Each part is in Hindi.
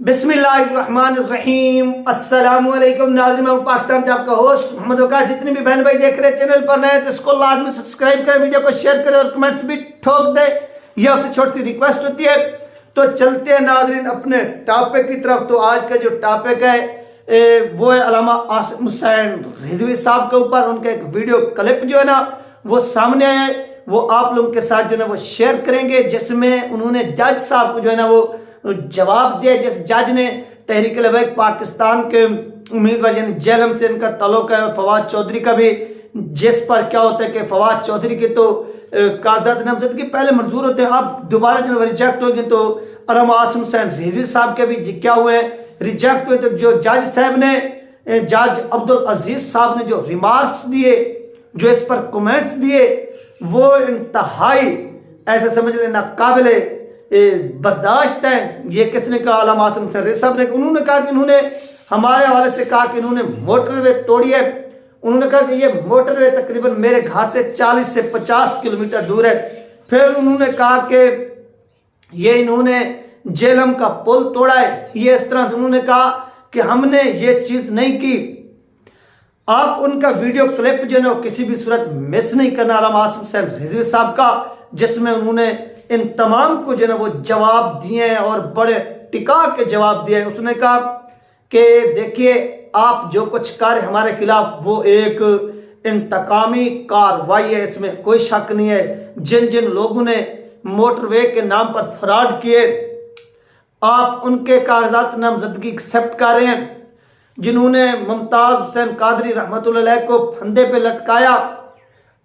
बिस्मिल्लाहिर्रहमानिर्रहीम। अस्सलामुअलैकुम नाज़रीन, मैं पाकिस्तान से आपका होस्ट मोहम्मद वकार। जितने भी बहन भाई देख रहे हैं चैनल पर नए तो इसको लाजमी सब्सक्राइब करें, वीडियो को शेयर करें और कमेंट्स भी ठोक दें। यह आपसे छोटी सी रिक्वेस्ट होती है। तो चलते हैं नाज़रीन अपने टॉपिक की तरफ। तो आज का जो टॉपिक है वो है अल्लामा आसिम हुसैन रिजवी साहब के ऊपर। उनका एक वीडियो क्लिप जो है ना वो सामने आया है, वो आप लोगों के साथ जो है ना वो शेयर करेंगे, जिसमें उन्होंने जज साहब को जो है ना वो जवाब दिया। जिस जज ने तहरीक लबैक पाकिस्तान के उम्मीदवार यानी जेलम से इनका ताल्लुक है और फवाद चौधरी का भी, जिस पर क्या होता है कि फवाद चौधरी के तो कागजात नामजदगी पहले मंजूर होते हैं, अब दोबारा जो रिजेक्ट हो गए। तो अल्लामा आसिम हुसैन रिजवी साहब के भी क्या हुए, रिजेक्ट हुए। तो जो जज साहब ने, जज अब्दुल अजीज साहब ने जो रिमार्क्स दिए, जो इस पर कमेंट्स दिए, वो इंतहाई ऐसे समझ लेना काबिल बर्दाश्त है। ये किसने कहा? अल्लामा आसिम हुसैन साहब ने। उन्होंने कहा कि इन्होंने हमारे हवाले से कहा कि इन्होंने मोटरवे तोड़ी है। उन्होंने कहा कि ये मोटरवे तकरीबन मेरे घर से 40 से 50 किलोमीटर दूर है। फिर उन्होंने कहा कि ये इन्होंने जेलम का पुल तोड़ा है। ये इस तरह से उन्होंने कहा कि हमने ये चीज नहीं की। आप उनका वीडियो क्लिप जो है ना किसी भी सूरत मिस नहीं करना अल्लामा आसिम हुसैन रिजवी साहब का, जिसमें उन्होंने इन तमाम को जो है ना वो जवाब दिए हैं और बड़े टिका के जवाब दिए हैं। उसने कहा कि देखिए, आप जो कुछ कर हमारे खिलाफ वो एक इंतकामी कार्रवाई है, इसमें कोई शक नहीं है। जिन जिन लोगों ने मोटरवे के नाम पर फ्रॉड किए, आप उनके कागजात नामजदगी एक्सेप्ट कर रहे हैं। जिन्होंने मुमताज हुसैन कादरी रहमतुल्लाह अलैह को फंदे पे लटकाया,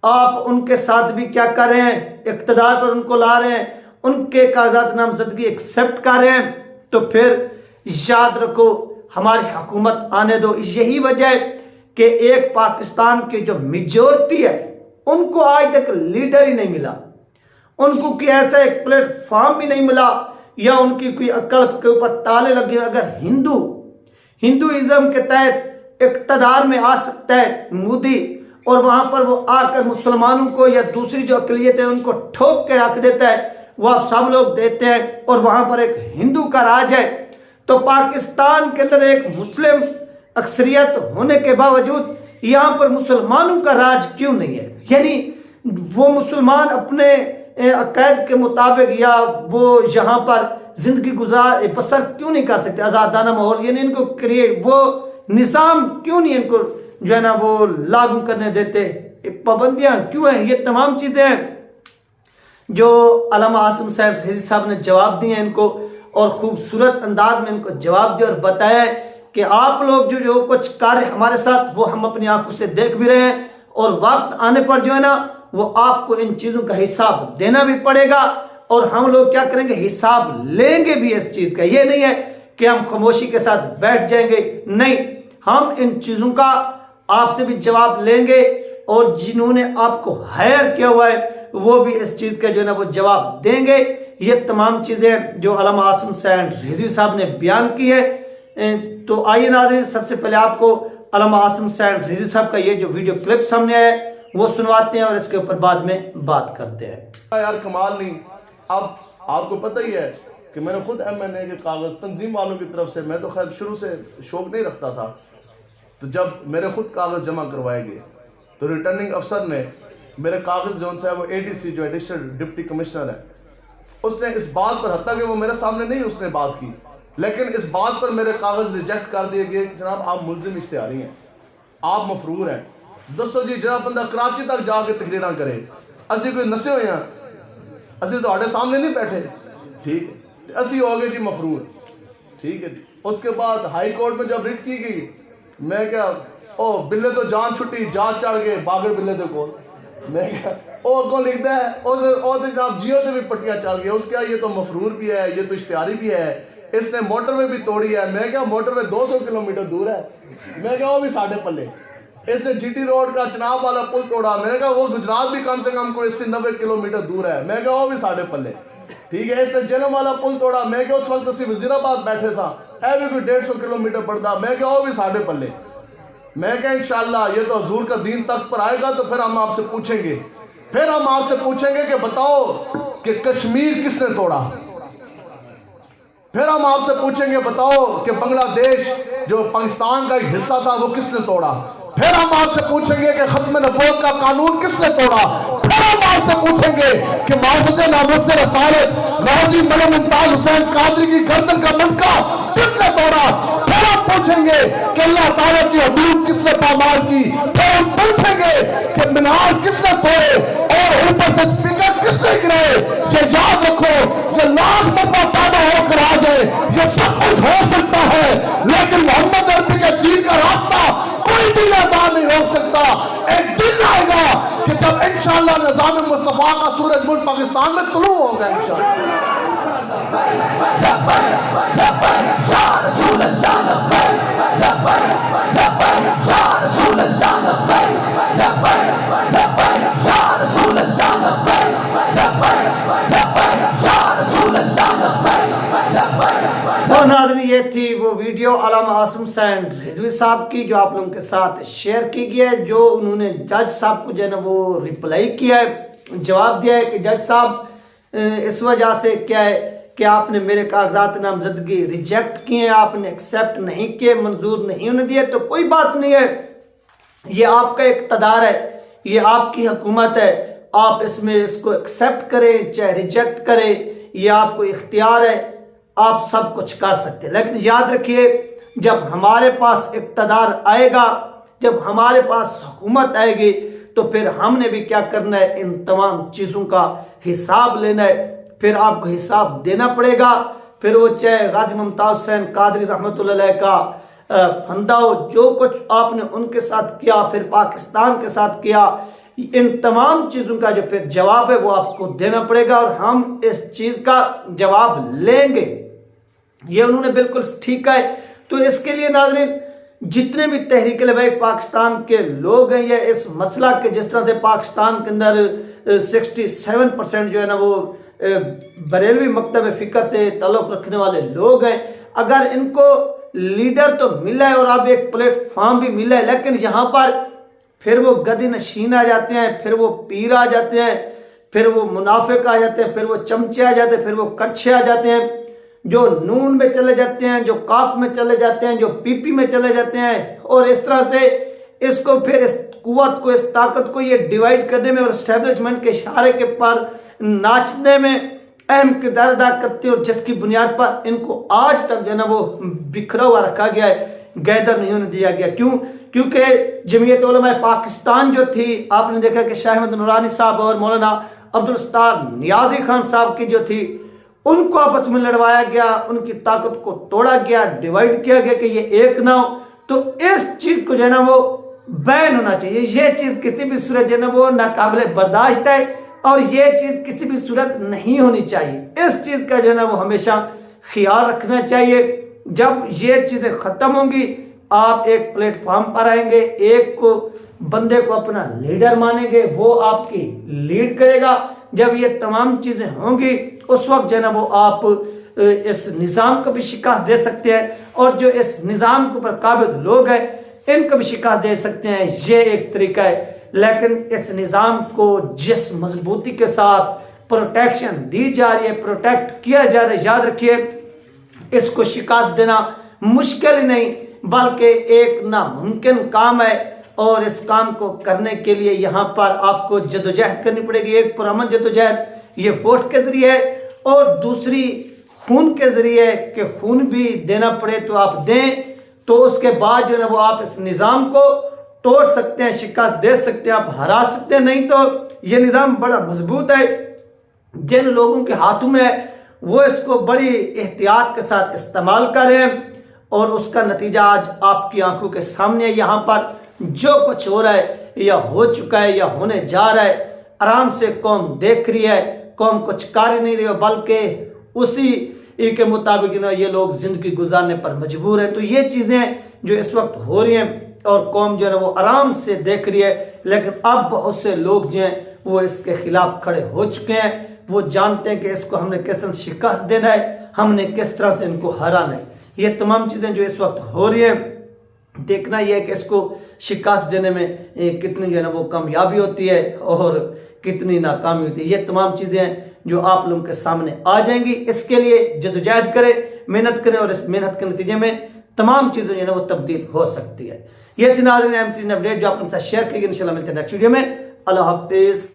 आप उनके साथ भी क्या कर रहे हैं, इक़्तिदार पर उनको ला रहे हैं, उनके कागजात नामजदगी एक्सेप्ट कर रहे हैं। तो फिर याद रखो, हमारी हुकूमत आने दो। यही वजह है कि एक पाकिस्तान की जो मेजॉरिटी है उनको आज तक लीडर ही नहीं मिला, उनको कोई ऐसा एक प्लेटफॉर्म भी नहीं मिला, या उनकी कोई अक्ल के ऊपर ताले लगे। अगर हिंदुइज्म के तहत इक़्तिदार में आ सकता है मोदी, और वहां पर वो आकर मुसलमानों को या दूसरी जो अक़लियत है उनको ठोक के रख देता है, वो आप सब लोग देते हैं, और वहां पर एक हिंदू का राज है। तो पाकिस्तान के अंदर एक मुस्लिम अक्सरियत होने के बावजूद यहाँ पर मुसलमानों का राज क्यों नहीं है? यानी वो मुसलमान अपने अकायद के मुताबिक या वो यहाँ पर जिंदगी बसर क्यों नहीं कर सकते? आज़ादाना माहौल यानी इनको वो निज़ाम क्यों नहीं इनको जो है ना वो लागू करने देते? पाबंदियां क्यों हैं? ये तमाम चीजें हैं जो अल्लामा आसिम हुसैन रिजवी साहब ने जवाब दिए हैं इनको, और खूबसूरत अंदाज में इनको जवाब दिया और बताया कि आप लोग जो कुछ कार्य हमारे साथ वो हम अपनी आंखों से देख भी रहे हैं, और वक्त आने पर जो है ना वो आपको इन चीजों का हिसाब देना भी पड़ेगा, और हम लोग क्या करेंगे, हिसाब लेंगे भी इस चीज का। ये नहीं है कि हम खामोशी के साथ बैठ जाएंगे, नहीं, हम इन चीजों का आपसे भी जवाब लेंगे, और जिन्होंने आपको हायर किया हुआ है वो भी इस चीज का जो है ना वो जवाब देंगे। ये तमाम चीजें जो अल्लामा आसिम हुसैन रिजवी साहब ने बयान की है। तो आइए नाज़रीन, सबसे पहले आपको अल्लामा आसिम हुसैन रिजवी साहब का ये जो वीडियो क्लिप सामने आया है वो सुनवाते हैं, और इसके ऊपर बाद में बात करते हैं। यार कमाल नहीं। अब आपको पता ही है कि मैंने खुद MNA के कागज तंजीम वालों की तरफ से, मैं तो खैर शुरू से शौक नहीं रखता था, तो जब मेरे खुद कागज जमा करवाए गए तो रिटर्निंग अफसर ने मेरे कागज जो है वो ADC जो एडिशनल डिप्टी कमिश्नर है, उसने इस बात पर, हत्ता कि वो मेरे सामने नहीं उसने बात की, लेकिन इस बात पर मेरे कागज रिजेक्ट कर दिए गए कि जनाब आप मुलजिम इश्तिहारी हैं, आप मफरूर हैं। दसो जी, जरा बंदा कराची तक जाके तकरीर करे, असि कोई नशे हुए हैं, असि तो सामने नहीं बैठे, ठीक है, असि हो गए जी मफरूर, ठीक है। उसके बाद हाई कोर्ट में जब रिट की गई, मैं क्या, ओ बिल्ले तो जान छुट्टी, जान चढ़ गए बागर बिल्ले तो को, मैं क्या, ओ कौन लिखता है, आप जियो से भी पट्टियां चल गई, उसके ये तो मफरूर भी है, ये तो इश्तिहारी भी है, इसने मोटरवे भी तोड़ी है। मैं क्या, मोटरवे 200 किलोमीटर दूर है, मैं क्या वो भी साढ़े पल्ले। इसने GT रोड का चनाब वाला पुल तोड़ा, मैंने कहा वो गुजरात भी कम से कम कोई 80-90 किलोमीटर दूर है, मैं क्या वो भी साढ़े पल्ले, ठीक है। इसने जेलम वाला पुल तोड़ा, मैं क्या उस वक्त उसी वजीराबाद बैठे था, है भी कोई 150 किलोमीटर पड़ता, मैं क्या वो भी साढ़े पल्ले। मैं क्या इंशाअल्लाह ये तो हजूर का दीन तक पर आएगा तो फिर हम आपसे पूछेंगे, कि बताओ कि कश्मीर किसने तोड़ा, फिर हम आपसे पूछेंगे बताओ कि बांग्लादेश जो पाकिस्तान का एक हिस्सा था वो किसने तोड़ा। फिर हम आपसे पूछेंगे कि खत्म नबूवत का कानून किसने तोड़ा। फिर हम आपसे पूछेंगे कि मौजूदा नामुस से रसालत गाजी मलक मुमताज हुसैन कादरी की गर्दन का मटका किसने तोड़ा। फिर हम पूछेंगे कि अल्लाह ताला की हदूद किसने पामाल की। फिर हम पूछेंगे कि मीनार किसने तोड़े और ऊपर से स्पीकर किसने गिराए। ये याद रखो, ये लाख मरतबा पैदा होकर आ जाए, ये सब कुछ हो सकता है, लेकिन मोहम्मद अरबी के दीन का रास्ता कोई भी आसान नहीं हो सकता। एक दिन आएगा कि जब इंशाअल्लाह निज़ाम मुस्तफा का सूरज मुल्क पाकिस्तान में तुलू होगा इंशाअल्लाह। और नाज़रीन, ये थी वो वीडियो अल्लामा आसिम हुसैन रिजवी साहब की जो आप लोगों के साथ शेयर की गई है, जो उन्होंने जज साहब को जो है ना वो रिप्लाई किया है, जवाब दिया है कि जज साहब इस वजह से क्या है कि आपने मेरे कागजात नामजदगी रिजेक्ट किए, आपने एक्सेप्ट नहीं किए, मंजूर नहीं होने दिए, तो कोई बात नहीं है, ये आपका इक़्तिदार है, ये आपकी हुकूमत है, आप इसमें इसको एक्सेप्ट करें चाहे रिजेक्ट करें, ये आपको इख्तियार है, आप सब कुछ कर सकते हैं। लेकिन याद रखिए, जब हमारे पास इक़्तिदार आएगा, जब हमारे पास हुकूमत आएगी, तो फिर हमने भी क्या करना है, इन तमाम चीज़ों का हिसाब लेना है, फिर आपको हिसाब देना पड़ेगा। फिर वो चाहे गाजी मुमताज हुसैन कादरी रहमतुल्लाह अलैह का फंदा हो, जो कुछ आपने उनके साथ किया, फिर पाकिस्तान के साथ किया, इन तमाम चीज़ों का जो फिर जवाब है वो आपको देना पड़ेगा, और हम इस चीज़ का जवाब लेंगे। ये उन्होंने बिल्कुल ठीक है। तो इसके लिए नाज़रीन, जितने भी तहरीक लबैक पाकिस्तान के लोग हैं, या इस मसला के जिस तरह से पाकिस्तान के अंदर 67% जो है ना वो बरेलवी मकतब फ़िक्र से ताल्लुक़ रखने वाले लोग हैं, अगर इनको लीडर तो मिला है और अब एक प्लेटफॉर्म भी मिला है, लेकिन यहाँ पर फिर वो गदी नशीन आ जाते हैं, फिर वो पीर आ जाते हैं, फिर वो मुनाफिक आ जाते हैं, फिर वो चमचे आ जाते हैं, फिर वो कच्छे आ जाते हैं, जो नून में चले जाते हैं, जो काफ में चले जाते हैं, जो पीपी में चले जाते हैं, और इस तरह से इसको फिर इस कुव्वत को, इस ताकत को ये डिवाइड करने में और इस्टेब्लिशमेंट के इशारे के पर नाचने में अहम किरदार अदा करते हैं, और जिसकी बुनियाद पर इनको आज तक जो है ना वो बिखरा हुआ रखा गया है, गैदर नहीं होने दिया गया। क्यों? क्योंकि जमीयत उलमा पाकिस्तान जो थी, आपने देखा कि शाह अहमद नूरानी साहब और मौलाना अब्दुल सत्तार नियाजी खान साहब की जो थी, उनको आपस में लड़वाया गया, उनकी ताकत को तोड़ा गया, डिवाइड किया गया कि ये एक ना हो। तो इस चीज़ को जो है ना वो बैन होना चाहिए। ये चीज़ किसी भी सूरत जो है ना वो नाकाबिले बर्दाश्त है, और ये चीज़ किसी भी सूरत नहीं होनी चाहिए। इस चीज़ का जो है ना वो हमेशा ख्याल रखना चाहिए। जब ये चीज़ें ख़त्म होंगी, आप एक प्लेटफॉर्म पर आएंगे, एक को बंदे को अपना लीडर मानेंगे, वो आपकी लीड करेगा। जब ये तमाम चीज़ें होंगी, उस वक्त जो है ना वो आप इस निज़ाम को भी शिकस्त दे सकते हैं, और जो इस निज़ाम के ऊपर काबिज लोग हैं इनको भी शिकस्त दे सकते हैं। ये एक तरीका है। लेकिन इस निज़ाम को जिस मजबूती के साथ प्रोटेक्शन दी जा रही है, प्रोटेक्ट किया जा रहा है, याद रखिए इसको शिकस्त देना मुश्किल ही नहीं बल्कि एक नामुमकिन काम है। और इस काम को करने के लिए यहाँ पर आपको जदोजहद करनी पड़ेगी। एक पुरअमन जदोजहद ये वोट के जरिए है, और दूसरी खून के जरिए है कि खून भी देना पड़े तो आप दें, तो उसके बाद जो है वो आप इस निज़ाम को तोड़ सकते हैं, शिकस्त दे सकते हैं, आप हरा सकते हैं। नहीं तो ये निज़ाम बड़ा मजबूत है, जिन लोगों के हाथों में है वो इसको बड़ी एहतियात के साथ इस्तेमाल कर रहे हैं, और उसका नतीजा आज आपकी आंखों के सामने है। यहाँ पर जो कुछ हो रहा है या हो चुका है या होने जा रहा है, आराम से कौम देख रही है, कौम कुछ कर नहीं रही है, बल्कि उसी के मुताबिक ना ये लोग जिंदगी गुजारने पर मजबूर हैं। तो ये चीज़ें जो इस वक्त हो रही हैं और कौम जो है वो आराम से देख रही है, लेकिन अब बहुत से लोग जो हैं वो इसके खिलाफ खड़े हो चुके हैं। वो जानते हैं कि इसको हमने किस तरह शिकस्त देना है, हमने किस तरह से इनको हराना है। ये तमाम चीज़ें जो इस वक्त हो रही है, देखना यह है कि इसको शिकस्त देने में कितनी जो है ना वो कामयाबी होती है और कितनी नाकामी होती है। ये तमाम चीज़ें जो आप लोगों के सामने आ जाएंगी। इसके लिए जदोजहद करें, मेहनत करें और इस मेहनत के नतीजे में तमाम चीज़ें जो है ना वो तब्दील हो सकती है। ये थी नाज़रीन अहम तरीन अपडेट जो आपके साथ शेयर की गई। इंशाल्लाह मिलते हैं नेक्स्ट वीडियो में। अल्लाह हाफिज़।